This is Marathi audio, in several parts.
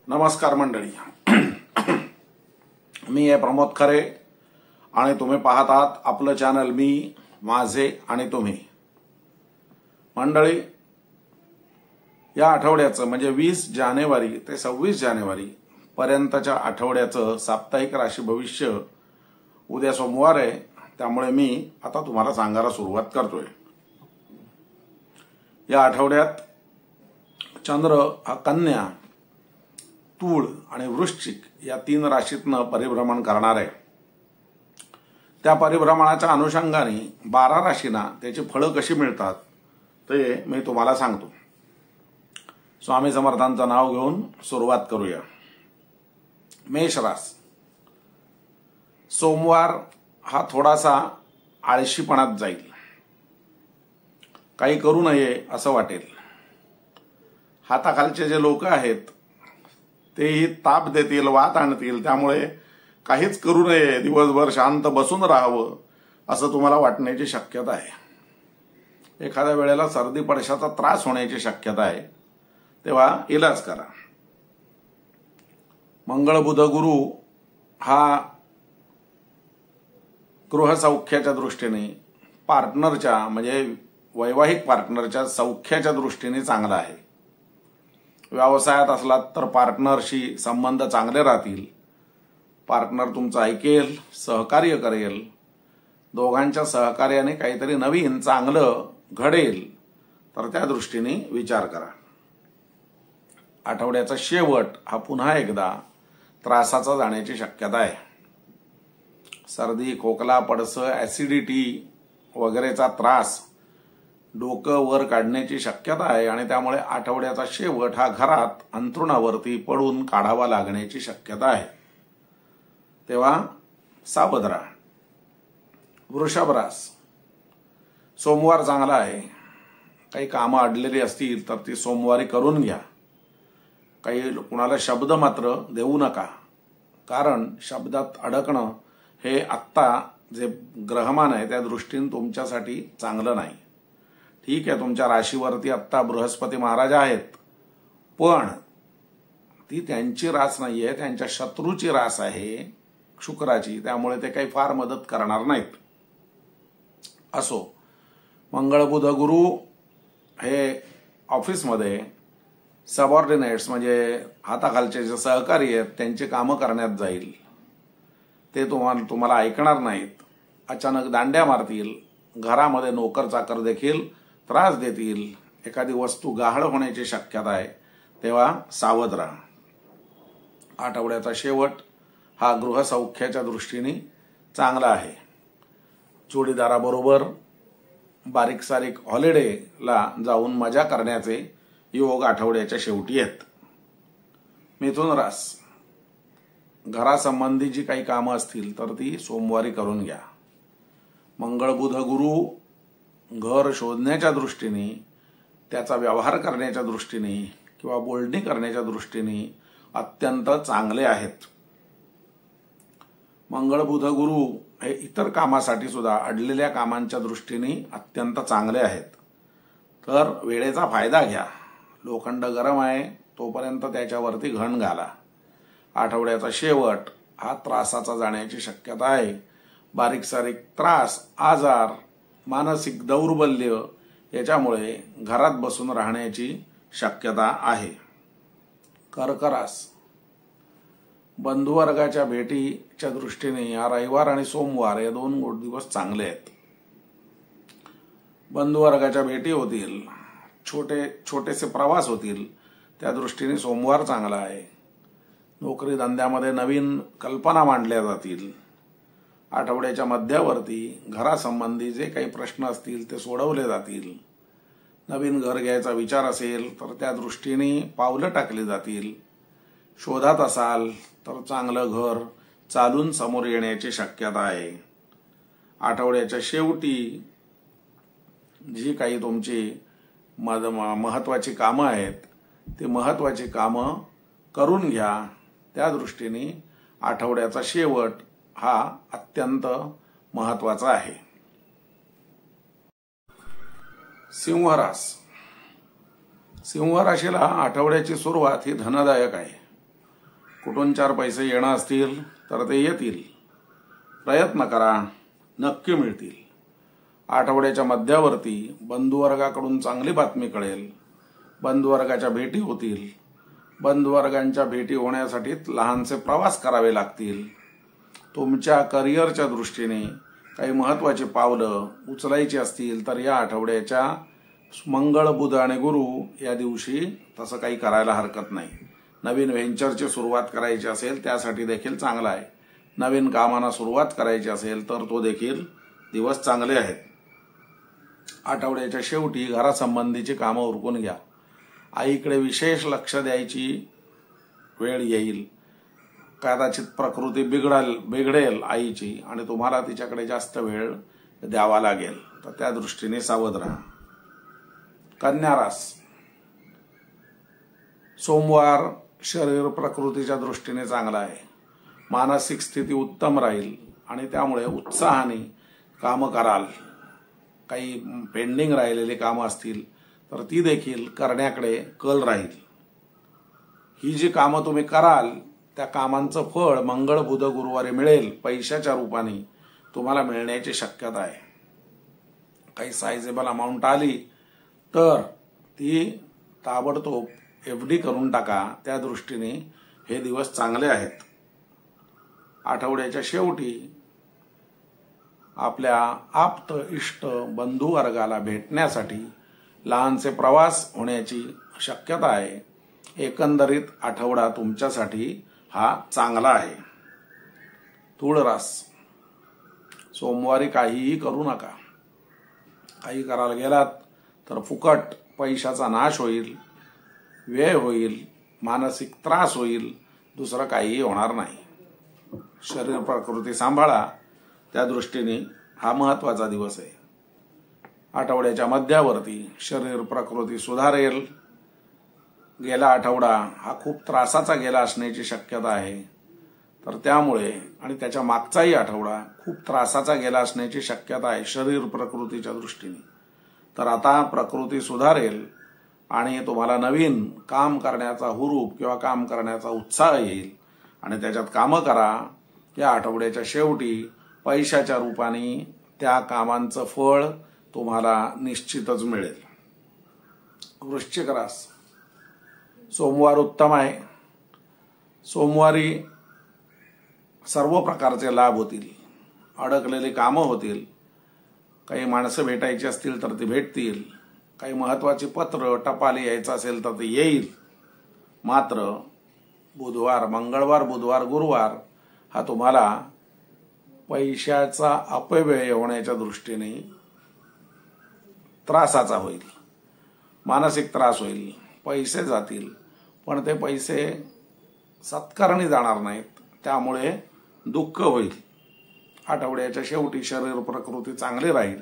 नमस्कार मंडळी. मी आहे प्रमोद खरे आणि तुम्ही पाहत आहात आपलं चॅनल मी माझे आणि तुम्ही. मंडळी, या आठवड्याचं म्हणजे 20 जानेवारी ते 26 जानेवारी पर्यंतच्या आठवड्याचं साप्ताहिक राशी भविष्य उद्या सोमवार आहे, त्यामुळे मी आता तुम्हाला सांगायला सुरुवात करतोय. या आठवड्यात चंद्र हा कन्या, तूळ आणि वृश्चिक या 3 राशीतनं परिभ्रमण करणार आहे. त्या परिभ्रमणाच्या अनुषंगाने 12 राशींना त्याची फळं कशी मिळतात ते मी तुम्हाला सांगतो. स्वामी समर्थांचं नाव घेऊन सुरुवात करूया. मेष रास. सोमवार हा थोडासा आळशीपणात जाईल, काही करू नये असं वाटेल. हाताखालचे जे लोक आहेत तेही ताप देतील, वात आणतील, त्यामुळे काहीच करू नये, दिवसभर शांत बसून राहावं असं तुम्हाला वाटण्याची शक्यता आहे. एखाद्या वेळेला सर्दी पडशाचा त्रास होण्याची शक्यता आहे, तेव्हा इलाज करा. मंगळ बुध गुरु हा गृहसौख्याच्या दृष्टीने, पार्टनरच्या म्हणजे वैवाहिक पार्टनरच्या सौख्याच्या दृष्टीने चांगला आहे. व्यवसायात असलात तर पार्टनरशी संबंध चांगले राहतील. पार्टनर तुमचं ऐकेल, सहकार्य करेल. दोघांच्या सहकार्याने काहीतरी नवीन चांगलं घडेल, तर त्या दृष्टीने विचार करा. आठवड्याचा शेवट हा पुन्हा एकदा त्रासाचा जाण्याची शक्यता आहे. सर्दी, खोकला, पडसं, ऍसिडिटी वगैरेचा त्रास, डोकं वर काढण्याची शक्यता आहे आणि त्यामुळे आठवड्याचा शेवट हा घरात अंथरुणावरती पडून काढावा लागण्याची शक्यता आहे. तेव्हा सावध राहा. वृषभ रास. सोमवार चांगला आहे. काही कामं अडलेली असतील तर ती सोमवारी करून घ्या. काही कुणाला शब्द मात्र देऊ नका, कारण शब्दात अडकणं हे आत्ता जे ग्रहमान आहे त्या दृष्टीने तुमच्यासाठी चांगलं नाही. ठीक आहे, तुमच्या राशीवरती आत्ता बृहस्पती महाराज आहेत, पण ती त्यांची रास नाहीये, त्यांच्या शत्रूची रास आहे, शुक्राची. त्यामुळे ते काही फार मदत करणार नाहीत. असो, मंगळ बुध गुरु हे ऑफिसमध्ये सबऑर्डिनेट्स म्हणजे हाताखालचे जे सहकारी आहेत त्यांची कामं करण्यात जाईल. ते तुम्हाला ऐकणार नाहीत, अचानक दांड्या मारतील. घरामध्ये नोकर चाकर देखील त्रास देतील. एखादी वस्तू गहाळ होण्याची शक्यता आहे, तेव्हा सावध राहा. आठवड्याचा शेवट हा गृहसौख्याच्या दृष्टीने चांगला आहे. जोडीदाराबरोबर बारीक सारीक हॉलिडेला जाऊन मजा करण्याचे योग आठवड्याच्या शेवटी आहेत. मिथुन रास. घरासंबंधी जी काही कामं असतील तर ती सोमवारी करून घ्या. मंगळ बुध गुरु घर शोधण्याच्या दृष्टीने, त्याचा व्यवहार करण्याच्या दृष्टीने किंवा बोलणी करण्याच्या दृष्टीने अत्यंत चांगले आहेत. मंगळ बुध गुरु हे इतर कामासाठी सुद्धा अडलेल्या कामांच्या दृष्टीने अत्यंत चांगले आहेत. तर वेळेचा फायदा घ्या. लोखंड गरम आहे तोपर्यंत त्याच्यावरती घण घाला. आठवड्याचा शेवट हा त्रासाचा जाण्याची शक्यता आहे. बारीक सारीक त्रास, आजार, मानसिक दौर्बल्य याच्यामुळे घरात बसून राहण्याची शक्यता आहे. कर्क रास. बंधुवर्गाच्या भेटीच्या दृष्टीने या रविवार आणि सोमवार या 2 दिवस चांगले आहेत. बंधुवर्गाच्या भेटी होतील, छोटेसे प्रवास होतील, त्या दृष्टीने सोमवार चांगला आहे. नोकरी धंद्यामध्ये नवीन कल्पना मांडल्या जातील. आठवड्याच्या मध्यावरती घरासंबंधी जे काही प्रश्न असतील ते सोडवले जातील. नवीन घर घ्यायचा विचार असेल तर त्या दृष्टीने पावलं टाकली जातील. शोधात असाल तर चांगलं घर चालून समोर येण्याची शक्यता आहे. आठवड्याच्या शेवटी जी काही तुमची महत्वाची कामं आहेत ती महत्वाची कामं करून घ्या. त्या दृष्टीने आठवड्याचा शेवट हा अत्यंत महत्वाचा आहे. सिंह रास. सिंह राशीला आठवड्याची सुरुवात ही धनदायक आहे. कुठून 4 पैसे येणं असतील तर ते येतील. प्रयत्न करा, नक्की मिळतील. आठवड्याच्या मध्यावरती बंधुवर्गाकडून चांगली बातमी कळेल. बंधुवर्गाच्या भेटी होतील. बंधुवर्गांच्या भेटी होण्यासाठी लहानसे प्रवास करावे लागतील. तुमच्या करिअरच्या दृष्टीने काही महत्त्वाची पावलं उचलायची असतील तर या आठवड्याच्या मंगळ, बुध आणि गुरु या दिवशी तसं काही करायला हरकत नाही. नवीन व्हेंचरची सुरुवात करायची असेल त्यासाठी देखील चांगला आहे. नवीन कामांना सुरुवात करायची असेल तर तो देखील दिवस चांगले आहेत. आठवड्याच्या शेवटी घरासंबंधीची कामं उरकून घ्या. आईकडे विशेष लक्ष द्यायची वेळ येईल. कदाचित प्रकृती बिघडेल आईची आणि तुम्हाला तिच्याकडे जास्त वेळ द्यावा लागेल, तर त्या दृष्टीने सावध राहा. कन्या रास. सोमवार शरीर प्रकृतीच्या दृष्टीने चांगला आहे. मानसिक स्थिती उत्तम राहील आणि त्यामुळे उत्साहाने कामं कराल. काही पेंडिंग राहिलेली कामं असतील तर ती देखील करण्याकडे कल राहील. ही जी कामं तुम्ही कराल त्या कामांचं फळ मंगळ, बुध, गुरुवारी मिळेल. पैशाच्या रूपाने तुम्हाला मिळण्याची शक्यता आहे. काही सायझेबल अमाऊंट आली तर ती ताबडतोब FD करून टाका. त्या दृष्टीने हे दिवस चांगले आहेत. आठवड्याच्या शेवटी आपल्या आप्त इष्ट बंधू वर्गाला भेटण्यासाठी लहानसे प्रवास होण्याची शक्यता आहे. एकंदरीत आठवडा तुमच्यासाठी हा चांगला आहे. तुळ रास. सोमवारी काहीही करू नका. काही करायला गेलात तर फुकट पैशाचा नाश होईल, व्यय होईल, मानसिक त्रास होईल. दुसरं काहीही होणार नाही. शरीर प्रकृती सांभाळा. त्या दृष्टीने हा महत्त्वाचा दिवस आहे. आठवड्याच्या मध्यावरती शरीर प्रकृती सुधारेल. गेला आठवडा हा खूप त्रासाचा गेला असण्याची शक्यता आहे. तर त्यामुळे आणि त्याच्या मागचाही आठवडा खूप त्रासाचा गेला असण्याची शक्यता आहे शरीर प्रकृतीच्या दृष्टीने. तर आता प्रकृती सुधारेल आणि तुम्हाला नवीन काम करण्याचा हुरूप किंवा काम करण्याचा उत्साह येईल आणि त्याच्यात कामं करा. या आठवड्याच्या शेवटी पैशाच्या रूपाने त्या कामांचं फळ तुम्हाला निश्चितच मिळेल. वृश्चिक रास. सोमवार उत्तम आहे. सोमवारी सर्व प्रकारचे लाभ होतील. अडकलेली कामं होतील. काही माणसं भेटायची असतील तर ती भेटतील. काही महत्त्वाची पत्र टपाली यायचं असेल तर ते येईल. मात्र बुधवार, मंगळवार, बुधवार, गुरुवार हा तुम्हाला पैशाचा अपव्यय होण्याच्या दृष्टीने त्रासाचा होईल. मानसिक त्रास होईल. पैसे जातील पण ते पैसे सत्कारणी जाणार नाहीत. त्यामुळे दुःख होईल. आठवड्याच्या शेवटी शरीर प्रकृती चांगली राहील.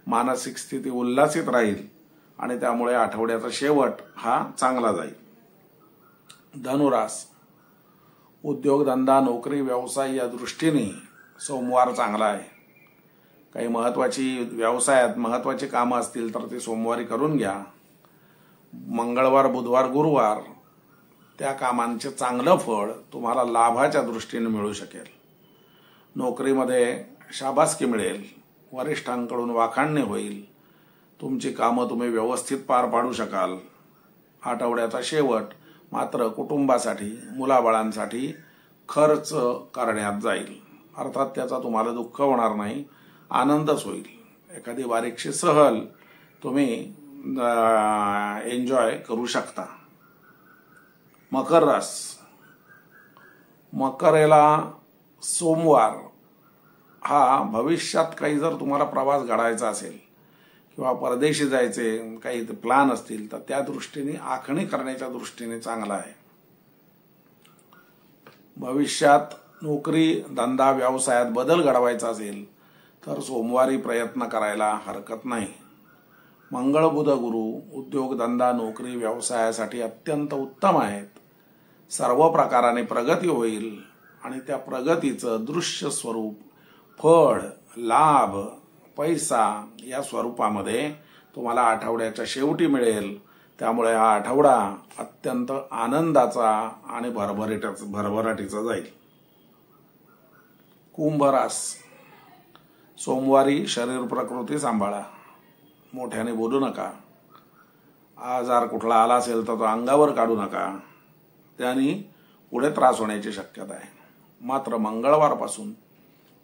मानसिक स्थिती उल्हासित राहील आणि त्यामुळे आठवड्याचा शेवट हा चांगला जाईल. धनुरास. उद्योगधंदा, नोकरी, व्यवसाय या दृष्टीने सोमवार चांगला आहे. काही महत्त्वाची व्यवसायात महत्त्वाची कामं असतील तर ती सोमवारी करून घ्या. मंगळवार, बुधवार, गुरुवार त्या कामांचे चांगलं फळ तुम्हाला लाभाच्या दृष्टीने मिळू शकेल. नोकरीमध्ये शाबासकी मिळेल. वरिष्ठांकडून वाखाणणे होईल. तुमची कामं तुम्ही व्यवस्थित पार पाडू शकाल. आठवड्याचा शेवट मात्र कुटुंबासाठी, मुलाबाळांसाठी खर्च करण्यात जाईल. अर्थात त्याचा तुम्हाला दुःख होणार नाही, आनंदच होईल. एखादी बारीकशी सहल तुम्ही एन्जॉय करू शकता. मकर रास. मकरेला सोमवार हा भविष्यात काही जर तुम्हाला प्रवास घडायचा असेल किंवा परदेशी जायचे काही प्लॅन असतील तर त्या दृष्टीने आखणी करण्याच्या दृष्टीने चांगला आहे. भविष्यात नोकरी, धंदा, व्यवसायात बदल घडवायचा असेल तर सोमवारी प्रयत्न करायला हरकत नाही. मंगळ, बुध, गुरु उद्योग, धंदा, नोकरी, व्यवसायासाठी अत्यंत उत्तम आहेत. सर्व प्रकाराने प्रगती होईल आणि त्या प्रगतीचं दृश्य स्वरूप, फळ, लाभ, पैसा या स्वरूपामध्ये तुम्हाला आठवड्याच्या शेवटी मिळेल. त्यामुळे हा आठवडा अत्यंत आनंदाचा आणि भरभराटीचा जाईल. कुंभ रास. सोमवारी शरीर प्रकृती सांभाळा, मोठ्याने बोलू नका. आजार कुठला आला असेल तर तो अंगावर काढू नका, त्याने पुढे त्रास होण्याची शक्यता आहे. मात्र मंगळवारपासून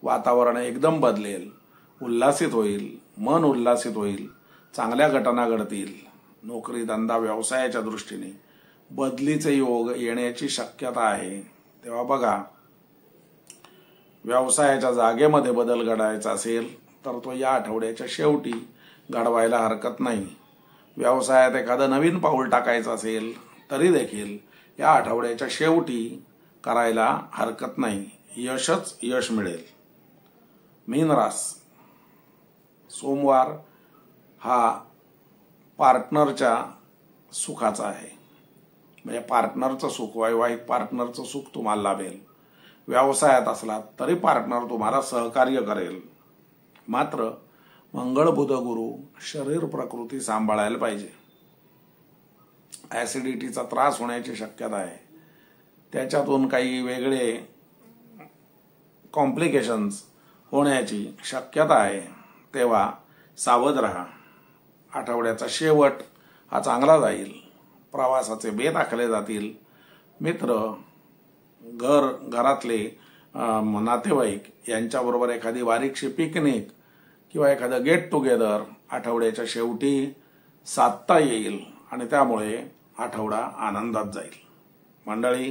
वातावरण एकदम बदलेल, उल्हासित होईल, मन उल्हासित होईल, चांगल्या घटना घडतील. नोकरी धंदा व्यवसायाच्या दृष्टीने बदलीचे योग येण्याची शक्यता आहे. तेव्हा बघा, व्यवसायाच्या जागेमध्ये बदल घडायचा असेल तर तो या आठवड्याच्या शेवटी घडवायला हरकत नाही. व्यवसायात एखादं नवीन पाऊल टाकायचं असेल तरी देखील या आठवड्याच्या शेवटी करायला हरकत नाही. यशच यश मिळेल. मीन रास. सोमवार हा पार्टनरच्या सुखाचा आहे. म्हणजे पार्टनरचं सुख, वैवाहिक पार्टनरचं सुख तुम्हाला लाभेल. व्यवसायात असला तरी पार्टनर तुम्हाला सहकार्य करेल. मात्र मंगळ बुध गुरु शरीर प्रकृती सांभाळायला पाहिजे. ऍसिडिटीचा त्रास होण्याची शक्यता आहे. त्याच्यातून काही वेगळे कॉम्प्लिकेशन्स होण्याची शक्यता आहे. तेव्हा सावध राहा. आठवड्याचा शेवट हा चांगला जाईल. प्रवासाचे बेत आखले जातील. मित्र, घरातले नातेवाईक यांच्याबरोबर एखादी बारीकशी पिकनिक किंवा एखादं गेट टुगेदर आठवड्याच्या शेवटी साधता येईल आणि त्यामुळे आठवडा आनंदात जाईल. मंडळी,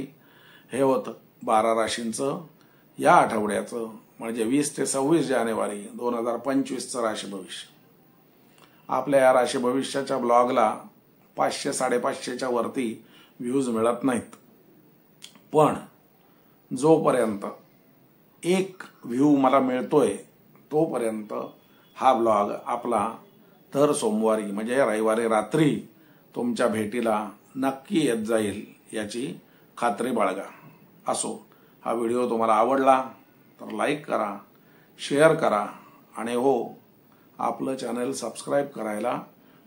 हे होतं 12 राशींचं या आठवड्याचं, म्हणजे 20 ते 26 जानेवारी 2025चं राशी भविष्य. आपल्या या राशी भविष्याच्या ब्लॉगला 500-550च्या वरती व्ह्यूज मिळत नाहीत. पण जोपर्यंत एक व्ह्यू मला मिळतोय तोपर्यंत हा ब्लॉग आपला दर सोमवारी म्हणजे रविवारी रात्री तुमच्या भेटीला नक्की येत जाईल याची खात्री बाळगा. असो, हा व्हिडिओ तुम्हाला आवडला तर लाईक करा, शेअर करा आणि हो, आपलं चॅनल सबस्क्राईब करायला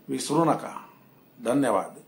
विसरू नका. धन्यवाद.